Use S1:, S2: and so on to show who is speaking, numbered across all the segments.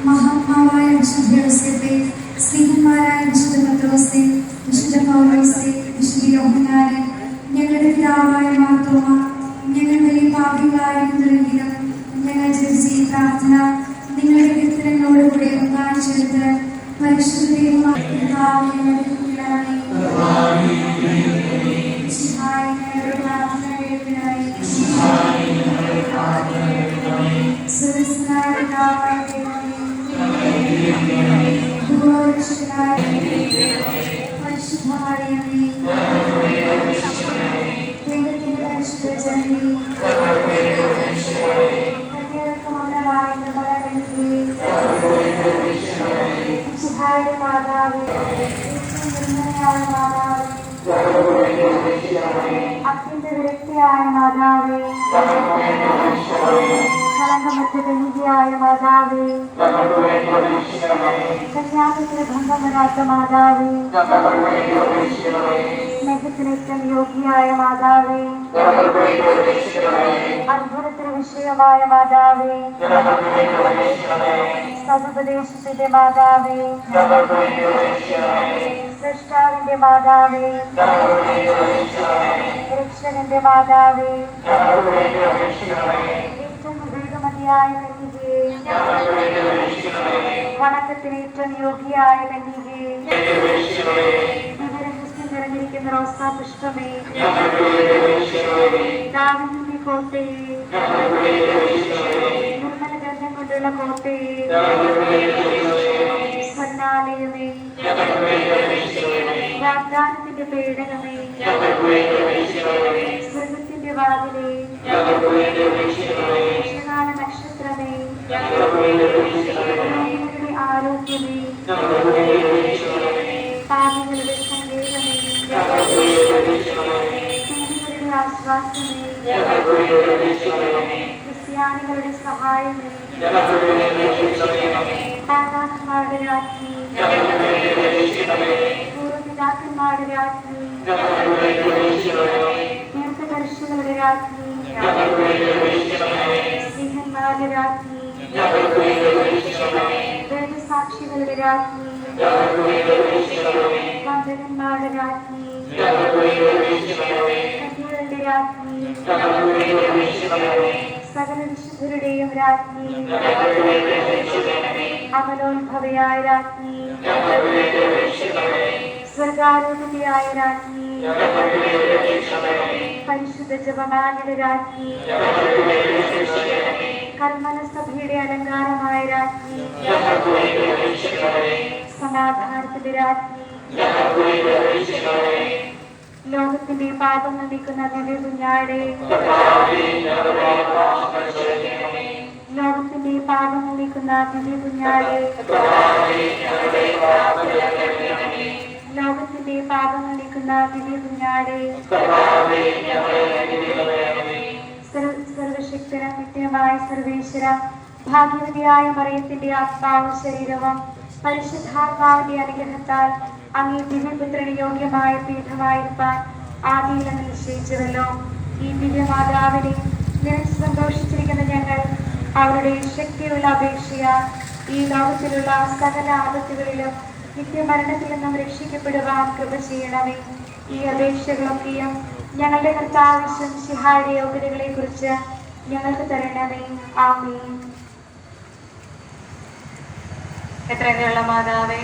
S1: മഹാത്മാവായ വിശുദ്ധ യോസേപ്പേ, സ്നേഹന്മാരായ വിശുദ്ധ പത്രോസേ, വിശുദ്ധ പൗലോസേ, വിശുദ്ധ യോഹന്നാനെ, ഞങ്ങളുടെ പിതാവായ മാർത്തോമ, ഞങ്ങൾ വലിയ പാപികളായിരുന്നുവെങ്കിലും ഞങ്ങൾ ജപിച്ച ഈ പ്രാർത്ഥന നിങ്ങളുടെ കീർത്തനങ്ങളോടുകൂടെ കാണിച്ചെടുത്ത് പരിശുദ്ധ അത്യന്ത വിരക്തിയായ മാതാവേ, കളങ്കമറ്റ കന്യകയായ മാതാവേ, കന്യാകത്തിന് ഭംഗം വരാത്ത മാതാവേ, സ്നേഹത്തിനേറ്റം യോഗ്യയായ മാതാവേ, അത്ഭുതത്തിന് വിഷയമായ മാതാവേ, സതുപദേശത്തിന്റെ മാതാവേ, സൃഷ്ടാവിന്റെ മാതാവേ, രക്ഷകന്റെ മാതാവേ, ഏറ്റവും വേഗമതിയായ കന്യകേ, വണക്കത്തിനേറ്റവും യോഗ്യയായ കന്യകേ, വിവരഹസ്യം നിറഞ്ഞിരിക്കുന്ന റോസാ പുഷ്പമേ, ദാവീദിന്റെ കോട്ടയെ, നിർമ്മല ഗന്ധം കൊണ്ടുള്ള കോട്ടയെ, സ്വർണ്ണാലയമേ, വാഗ്ദാനത്തിന്റെ പേടകമേ, സ്വർഗത്തിന്റെ വാതിലേ, വിഷകാല നക്ഷത്രമേ, രോഗികളുടെ ആരോഗ്യമേ, പാപികളുടെ സങ്കേതമേ, പീഡിതരുടെ ആശ്വാസമേ, ക്രിസ്ത്യാനികളുടെ സഹായമേ, മാതാക്കന്മാരുടെ രാജ്ഞി, പൂർവ്വപിതാക്കന്മാരുടെ രാജ്ഞി, തീർത്ഥദർശികളുടെ രാജ്ഞി, സ്നേഹന്മാരുടെ രാജ്ഞി, വേദസാക്ഷികളുടെ രാജ്ഞി, വന്ദകന്മാരുടെ രാജ്ഞി, കന്യകളുടെ രാജ്ഞി, സകല വിശുദ്ധരുടെയും രാജ്ഞി, അമലോത്ഭവയായ രാജ്ഞി, സ്വർഗാരോപിതയായ രാജ്ഞി, പരിശുദ്ധ ജപമാലയുടെ രാജ്ഞി, കർമ്മല സഭയുടെ അലങ്കാരമായ രാജ്ഞി, സമാധാനത്തിന്റെ രാജ്ഞി, ലോകത്തിന്റെ പാപങ്ങൾ നീക്കുന്ന ദിവ്യ കുഞ്ഞാടെ, ലോകത്തിന്റെ പാപങ്ങൾ നീക്കുന്ന ദിവ്യ കുഞ്ഞാടെ, ലോകത്തിന്റെ പാപങ്ങൾ നീക്കുന്ന ദിവ്യ കുഞ്ഞാടെ, സർവശക്തനും നിത്യമായ സർവേശ്വര, ഭാഗ്യവതിയായ മറിയത്തിന്റെ ആത്മാവും ശരീരവും പരിശുദ്ധാത്മാവിന്റെ അനുഗ്രഹത്താൽ അങ്ങേ ദിവ്യപുത്രന് യോഗ്യമായ പീഠമായിരിക്കാൻ ആദിയിൽ നിശ്ചയിച്ചുവല്ലോ. ഈ ദിവ്യമാതാവിനെ നിറച്ച് സന്തോഷിച്ചിരിക്കുന്ന ഞങ്ങൾ അവരുടെ ശക്തിയുള്ള അപേക്ഷയാൽ ഈ ലോകത്തിലുള്ള സകല ആപത്തുകളിലും നിത്യമരണത്തിൽ നിന്നും രക്ഷിക്കപ്പെടുവാൻ കൃപ ചെയ്യണമേ. ഈ അപേക്ഷകളൊക്കെയും ഞങ്ങളുടെ കർത്താവിശ്വം ശിഹായുടെ യോഗ്യതകളെ കുറിച്ച് ഞങ്ങൾക്ക് തരണമേ. ആമേൻ. എത്രയുള്ള മാതാവേ,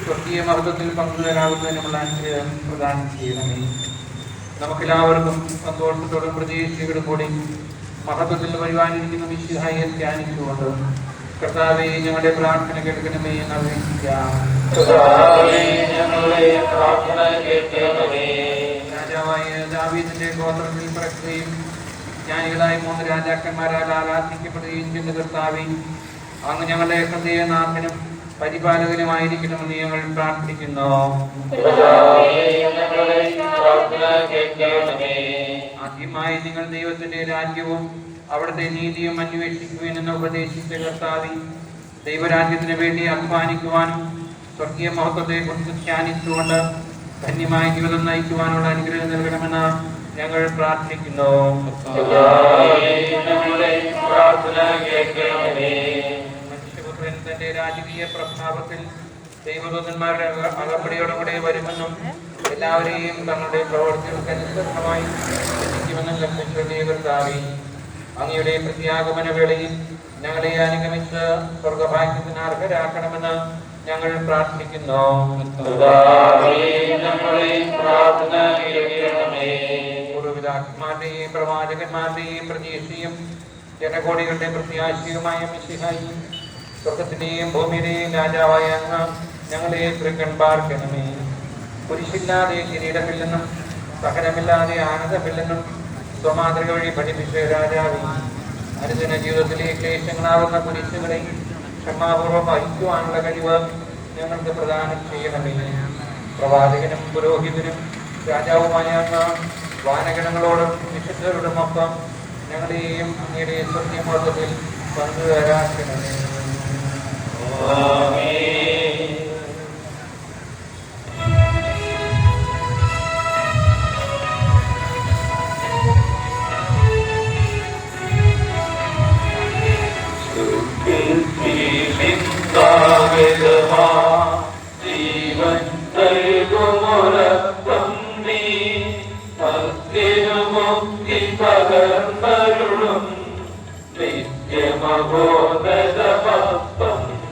S2: സ്വർഗീയ മഹത്വത്തിൽ പങ്കുവരാകുന്നതിനുമുള്ള അനുഗ്രഹം പ്രദാനം ചെയ്യണമേ. നമുക്കെല്ലാവർക്കും സന്തോഷത്തോടും പ്രതീക്ഷയോടും കൂടി മഹത്വത്തിൽ വരുവാനിരിക്കുന്ന മിശിഹായെ ധ്യാനിച്ചുകൊണ്ട് കർത്താവേ ഞങ്ങളുടെ പ്രാർത്ഥന കേൾക്കണമേ എന്ന് അപേക്ഷിക്കാം. രാജാവായ ദാവീദിന്റെ ഗോത്രത്തിൽ പിറക്കുകയും ജ്ഞാനികളായ 3 രാജാക്കന്മാരാൽ ആരാധിക്കപ്പെടുകയും ചെയ്യുന്ന കർത്താവേ, അങ്ങ് ഞങ്ങളുടെ ഹൃദയനാഥനും പരിപാലകനുമായിരിക്കണമെന്ന് ഞങ്ങൾ പ്രാർത്ഥിക്കുന്നു. ആദ്യമായി നിങ്ങൾ ദൈവത്തിന്റെ രാജ്യവും അവിടുത്തെ നീതിയും അന്വേഷിക്കുവാനെന്ന് ഉപദേശിച്ച കർത്താവേ, ദൈവരാജ്യത്തിന് വേണ്ടി അധ്വാനിക്കുവാനും സ്വർഗീയ മഹത്വത്തെ കുറിച്ച് ധ്യാനിച്ചുകൊണ്ട് ധന്യമായ ജീവിതം നയിക്കുവാനുള്ള അനുഗ്രഹം നൽകണമെന്ന് ഞങ്ങൾ പ്രാർത്ഥിക്കുന്നു. മനുഷ്യപുത്രൻ തന്റെ രാജകീയ പ്രഭാവത്തിൽ ദൈവദൂതന്മാരുടെ അകമ്പടിയോടുകൂടെ വരുമെന്നും എല്ലാവരെയും തങ്ങളുടെ പ്രവർത്തികൾക്ക് അനുസൃതമായി എത്തിക്കുമെന്നും ലക്ഷ്യങ്ങളുടെ കർത്താവേ, അങ്ങയുടെ പ്രത്യാഗമന വേളയിൽ ഞങ്ങളെ അനുഗമിച്ച് സ്വർഗഭാഗ്യത്തിന് അർഹരാക്കണമെന്ന് ഞങ്ങൾ പ്രാർത്ഥിക്കുന്നു. പൂർവ്വപിതാക്കന്മാരുടെയും പ്രവാചകന്മാരുടെയും പ്രതീക്ഷയും ജനകോടികളുടെ പ്രത്യാശയുമായ മിശിഹായി, സ്വർഗത്തിന്റെയും ഭൂമിയുടെയും രാജാവായ അങ്ങ് ഞങ്ങളെ തൃക്കൺ പാർക്കണമേ. കുരിശില്ലാതെ കിരീടമില്ലെന്നും സഹനമില്ലാതെ ആനന്ദമില്ലെന്നും സ്വമാതൃക വഴി പഠിപ്പിച്ച രാജാവേ, അനുദിന ജീവിതത്തിലെ ക്ലേശങ്ങളാവുന്ന കുരിശുകളെ ക്ഷമാപൂർവ്വം വഹിക്കുവാനുള്ള കഴിവ് ഞങ്ങൾക്ക് പ്രദാനം ചെയ്യണമേ. പ്രവാചകനും പുരോഹിതനും രാജാവുമായ അങ്ങ് വാനഗണങ്ങളോടും വിശുദ്ധരോടുമൊപ്പം ഞങ്ങളെയും അങ്ങയുടെ സ്വർഗ്ഗമഹത്വത്തിൽ പങ്കുവരാക്കണമേ.
S3: ജീവൻ നൽകുമൊരപ്പം നീ, ഭക്തിനുമുക്തി പകർന്നരുളും നിത്യമബോധമപ്പം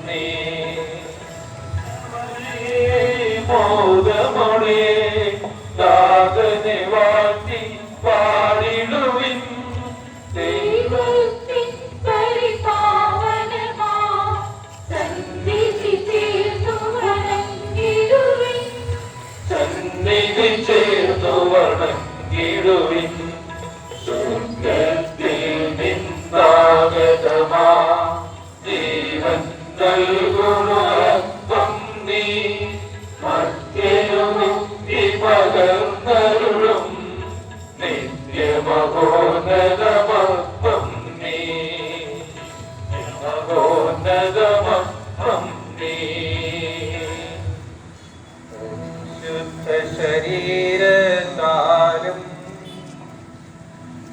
S3: നീ. മോദമൊഴി ദാതനെ വാഴ്ത്തി പാടിടുവിൻ, ദൈവത്തിൻ പരിപാവനമാ സന്നിധി ചേർന്നു വണങ്ങിടുവിൻ. സ്വർഗ്ഗത്തിൽ നിന്നാഗത നിത്യമഹോന്നതമഹം നീ മഹോന്നതമഹം നീ
S2: ശുദ്ധ ശരീരത്താലും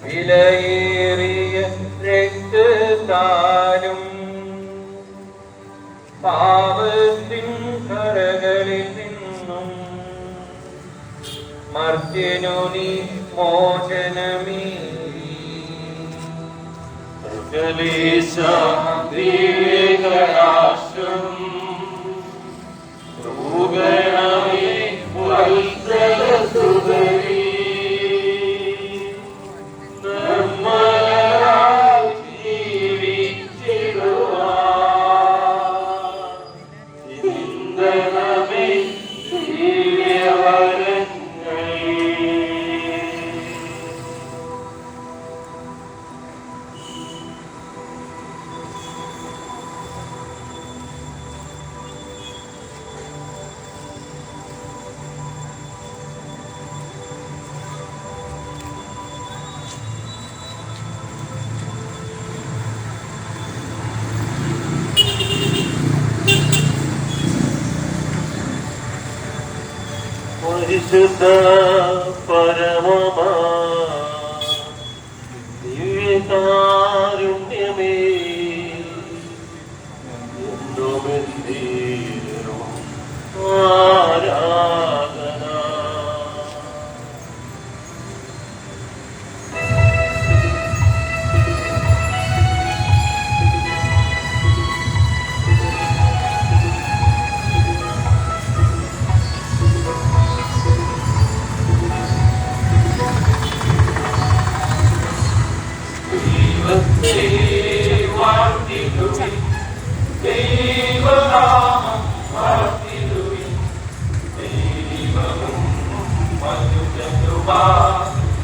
S2: വിലയേറിയ രക്തത്താലും പാപത്തിൻ കരകളിൽ നിന്നും മർത്യനു നീ മോചനമേ
S3: സകലേശാശ്രം രൂപണമേ വത്സലസുതരീ പരിശുദ്ധ പരമമാ ദിവ്യകാരുണ്യമേ എന്നുമെന്നേരും ആരാധന ദൈവനാമം വാഴ്ത്തിടുവിൻ ദൈവവും മനുഷ്യനുമാ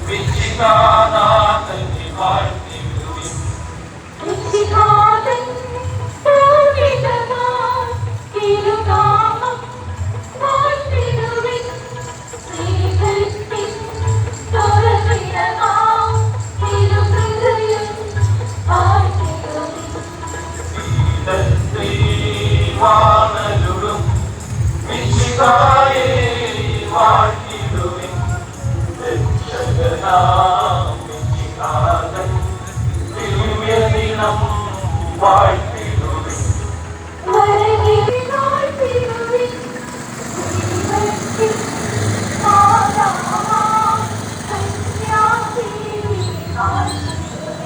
S3: വിശിഖാനാഥനെ വാഴ്ത്തിടുവിൻ
S4: വിശിഖാതൻ പൂജിതമാം തിരുനാമം വാഴ്ത്തിടുവിൻ ശ്രീകൃഷ്ണൻ തുറന്നിടമാം തിരുഹൃദയം വാഴ്ത്തിടുവിൻ
S3: വാനലുടും വിശിഖായേ വാഴ്ത്തിടുവിൻ രക്ഷകനാം വിശിഖാതൻ ദിവ്യദിനം വാഴ്ത്തിടുവിൻ
S4: വരനിധി വാഴ്ത്തിടുവിൻ ശ്രീകൃഷ്ണൻ മാതാവാം കന്യാദേവി വാഴ്ത്തിടുവിൻ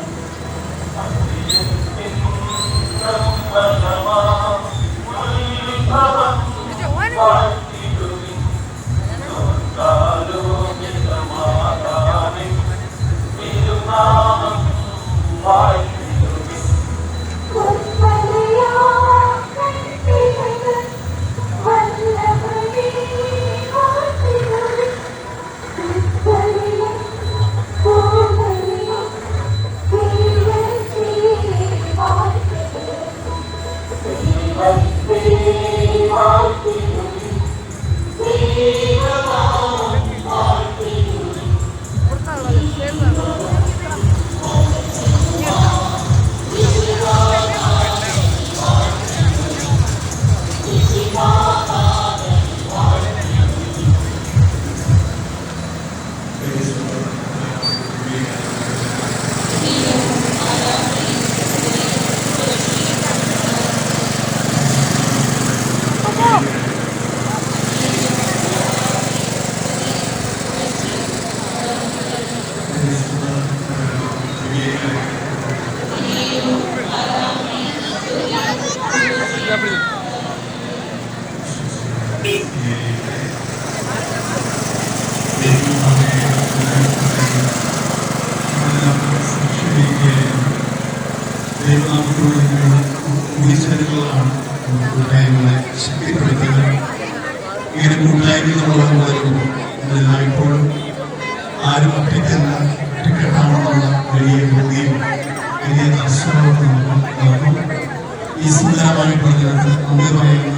S5: കൂട്ടായ്മകളെ ശക്തിപ്പെടുത്തുക. ഇങ്ങനെ കൂട്ടായ്മകളുള്ളവരും ഇപ്പോഴും ആരും ഒറ്റയ്ക്കല്ല, ഒറ്റക്കെട്ടാണെന്നുള്ള വലിയ ബോധ്യം വലിയ ദർശനവും നമുക്ക് ഈ സുന്ദരമായിട്ടുള്ള ദിനത്തിൽ നമ്മൾ പറയുന്ന